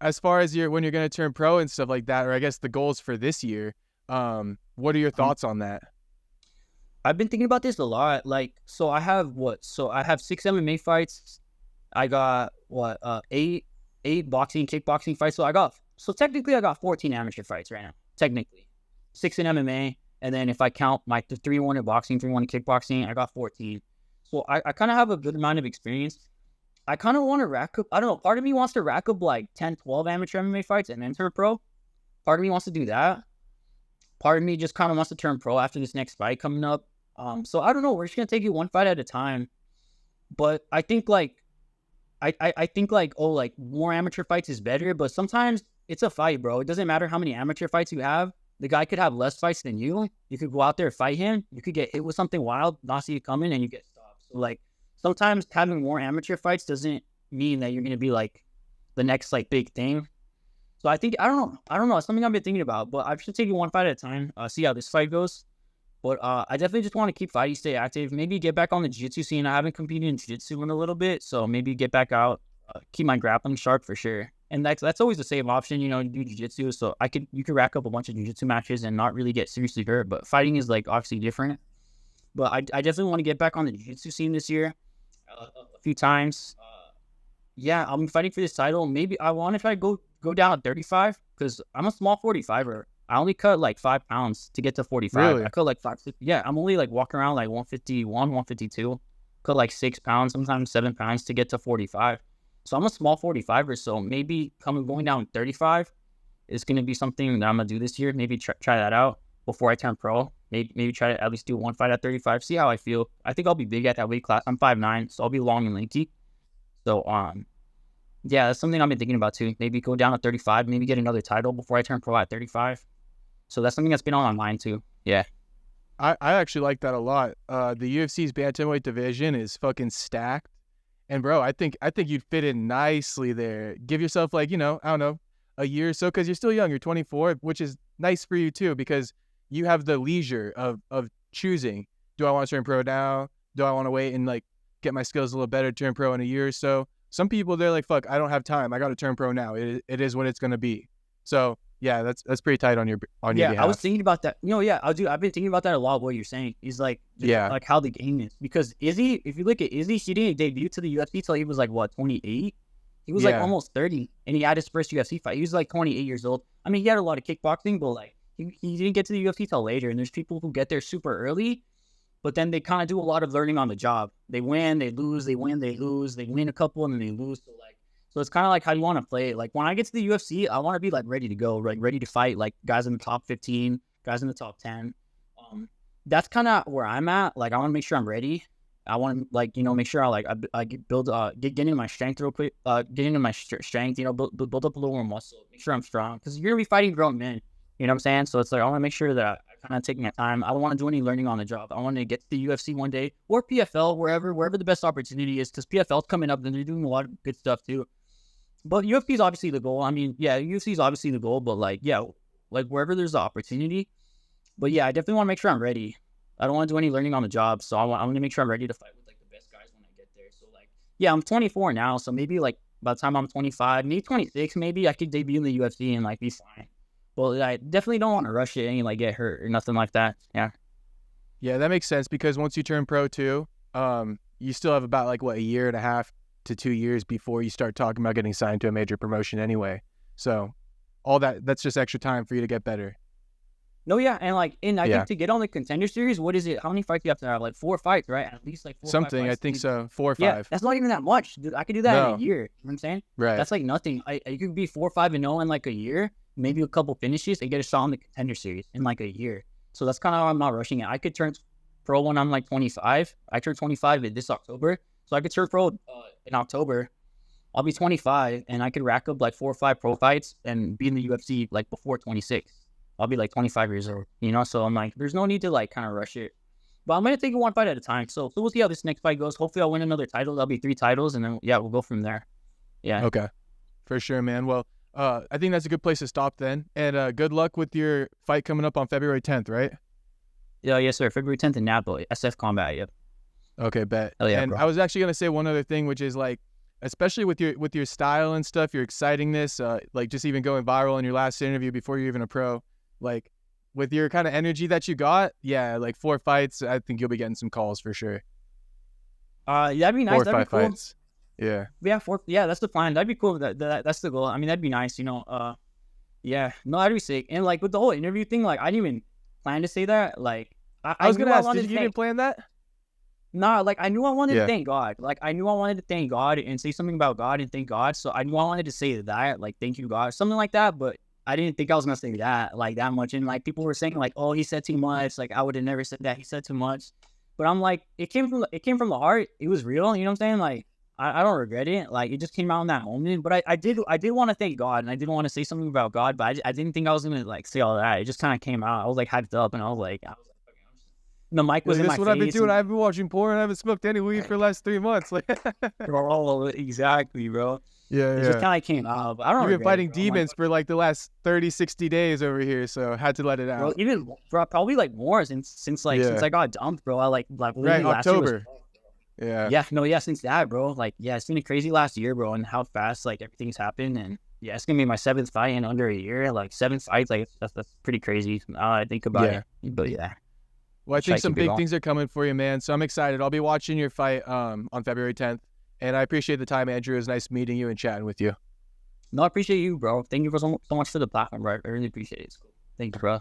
as far as when you're going to turn pro and stuff like that, or I guess the goals for this year, what are your thoughts on that? I've been thinking about this a lot. Like, so I have what? So I have 6 MMA fights. I got what? Eight boxing, kickboxing fights. So technically I got 14 amateur fights right now. Technically, 6 in MMA, and then if I count my 3-1 in boxing, 3-1 in kickboxing, I got 14. So I kind of have a good amount of experience. I kind of want to rack up. I don't know. Part of me wants to rack up like 10, 12 amateur MMA fights and then turn pro. Part of me wants to do that. Part of me just kind of wants to turn pro after this next fight coming up. So I don't know. We're just gonna take it one fight at a time. But I think like I think like, oh, like more amateur fights is better, but sometimes it's a fight, bro. It doesn't matter how many amateur fights you have. The guy could have less fights than you. You could go out there, fight him. You could get hit with something wild, not see it coming, and you get stopped. So like sometimes having more amateur fights doesn't mean that you're gonna be like the next like big thing. So I think I don't know. It's something I've been thinking about, but I should take it one fight at a time. See how this fight goes. But I definitely just want to keep fighting, stay active, maybe get back on the jiu-jitsu scene. I haven't competed in jiu-jitsu in a little bit, so maybe get back out, keep my grappling sharp for sure. And that's always the same option, you know, do jiu-jitsu. So you could rack up a bunch of jiu-jitsu matches and not really get seriously hurt. But fighting is like obviously different. But I definitely want to get back on the jiu-jitsu scene this year a few times. Yeah, I'm fighting for this title. Maybe I want to try to go down to 35 because I'm a small 45er. I only cut like 5 pounds to get to 45. Really? I cut like 5, 6. Yeah, I'm only like walking around like 151, 152. Cut like 6 pounds, sometimes 7 pounds to get to 45. So I'm a small 45er. So maybe going down 35 is going to be something that I'm going to do this year. Maybe try that out before I turn pro. Maybe try to at least do one fight at 35. See how I feel. I think I'll be big at that weight class. I'm 5'9", so I'll be long and lanky. So yeah, that's something I've been thinking about too. Maybe go down to 35. Maybe get another title before I turn pro at 35. So that's something that's been on my mind too. Yeah. I actually like that a lot. The UFC's bantamweight division is fucking stacked. And bro, I think you'd fit in nicely there. Give yourself like, I don't know, a year or so, because you're still young. You're 24, which is nice for you too, because you have the leisure of choosing. Do I want to turn pro now? Do I want to wait and like get my skills a little better, turn pro in a year or so? Some people, they're like, fuck, I don't have time. I got to turn pro now. It is what it's going to be. So yeah, that's pretty tight on your behalf. I was thinking about that. I've been thinking about that a lot. What you're saying is like, like how the game is, because Izzy, if you look at Izzy, he didn't debut to the UFC till he was like what, 28. He was like almost 30, and he had his first UFC fight. He was like 28 years old. I mean, he had a lot of kickboxing, but like he didn't get to the UFC till later. And there's people who get there super early, but then they kind of do a lot of learning on the job. They win, they lose, they win, they lose, they win a couple, and then they lose. So it's kind of like how you want to play it. Like when I get to the UFC, I want to be like ready to go, like ready to fight, like guys in the top 15, guys in the top 10. That's kind of where I'm at. Like I want to make sure I'm ready. I want to like, make sure I get into my strength real quick, get into my strength, build up a little more muscle, make sure I'm strong, because you're going to be fighting grown men. You know what I'm saying? So it's like, I want to make sure that I kind of take my time. I don't want to do any learning on the job. I want to get to the UFC one day, or PFL, wherever the best opportunity is, because PFL's coming up and they're doing a lot of good stuff too. But UFC is obviously the goal. I mean, yeah, UFC is obviously the goal, but like wherever there's the opportunity. But yeah, I definitely want to make sure I'm ready. I don't want to do any learning on the job, so I want to make sure I'm ready to fight with like the best guys when I get there. So like, yeah, I'm 24 now, so maybe like by the time I'm 25, maybe 26, maybe I could debut in the UFC and like be fine. But I definitely don't want to rush it and like get hurt or nothing like that. Yeah. Yeah, that makes sense, because once you turn pro too, you still have about like a year and a half to 2 years before you start talking about getting signed to a major promotion anyway. So all that's just extra time for you to get better. No, yeah, and I think to get on the Contender Series, what is it? How many fights do you have to have? Like 4 fights, right? At least like 4 something, or 5 fights. I think so. 4 or 5. Yeah, that's not even that much, dude. I could do that in a year. You know what I'm saying? Right. That's like nothing. You could be 4-5-0 in like a year, maybe a couple finishes, and get a shot on the Contender Series in like a year. So that's kind of why I'm not rushing it. I could turn pro when I'm like 25. I turn 25 this October, so I could turn pro in October. I'll be 25, and I could rack up like 4 or 5 pro fights and be in the UFC like before 26. I'll be like 25 years old, So I'm like, there's no need to like kind of rush it. But I'm gonna take it one fight at a time. So we'll see how this next fight goes. Hopefully, I'll win another title. That'll be 3 titles, and then we'll go from there. Yeah. Okay. For sure, man. Well, I think that's a good place to stop then. And good luck with your fight coming up on February 10th, right? Yeah, yes, sir. February 10th in Napa, SF Combat. Yep. Okay, bet. Hell yeah, and bro. I was actually gonna say one other thing, which is like, especially with your style and stuff, your excitingness, like just even going viral in your last interview before you're even a pro, like with your kind of energy that you got, yeah, like 4 fights, I think you'll be getting some calls for sure. That'd be nice. 4 or That'd 5 be cool. fights. Yeah. Yeah, 4. Yeah, that's the plan. That'd be cool. That's the goal. I mean, that'd be nice. Yeah, no, that'd be sick. And like with the whole interview thing, like I didn't even plan to say that. Like I was gonna ask, you thank, didn't plan that? nah, like I knew I wanted Yeah. to thank God. Like I knew I wanted to thank God and say something about God and thank God. So I knew I wanted to say that, like thank you God, something like that. But I didn't think I was gonna say that like that much. And like people were saying like, oh, he said too much. Like I would have never said that. He said too much. But I'm like, it came from the heart. It was real. You know what I'm saying? Like I don't regret it. Like it just came out in that moment. But I did want to thank God and I did want to say something about God. But I didn't think I was gonna like say all that. It just kind of came out. I was like hyped up and I was like, the mic was Like, in this my is what I've been face. doing. I've been watching porn. I haven't smoked any weed for the last 3 months. Like, Bro, exactly, bro. yeah, It just kind of came out. But I don't. You've been regret fighting it, bro. I'm like, demons for like the last 30, 60 days over here, so had to let it bro, out. even bro, probably like more since Yeah. I got dumped, bro. I like Right, literally last year was- October. Yeah. yeah, since that, bro. Like, yeah, it's been a crazy last year, bro, and how fast like everything's happened, and yeah, it's gonna be my 7th fight in under a year. Like 7 fights, like that's pretty crazy. Now I think about Yeah. it, but yeah. Well, I Should I think some keep it big going? things are coming for you, man. So I'm excited. I'll be watching your fight on February 10th. And I appreciate the time, Andrew. It was nice meeting you and chatting with you. No, I appreciate you, bro. Thank you for so much for the platform, bro. I really appreciate it. It's cool. Thank you, bro.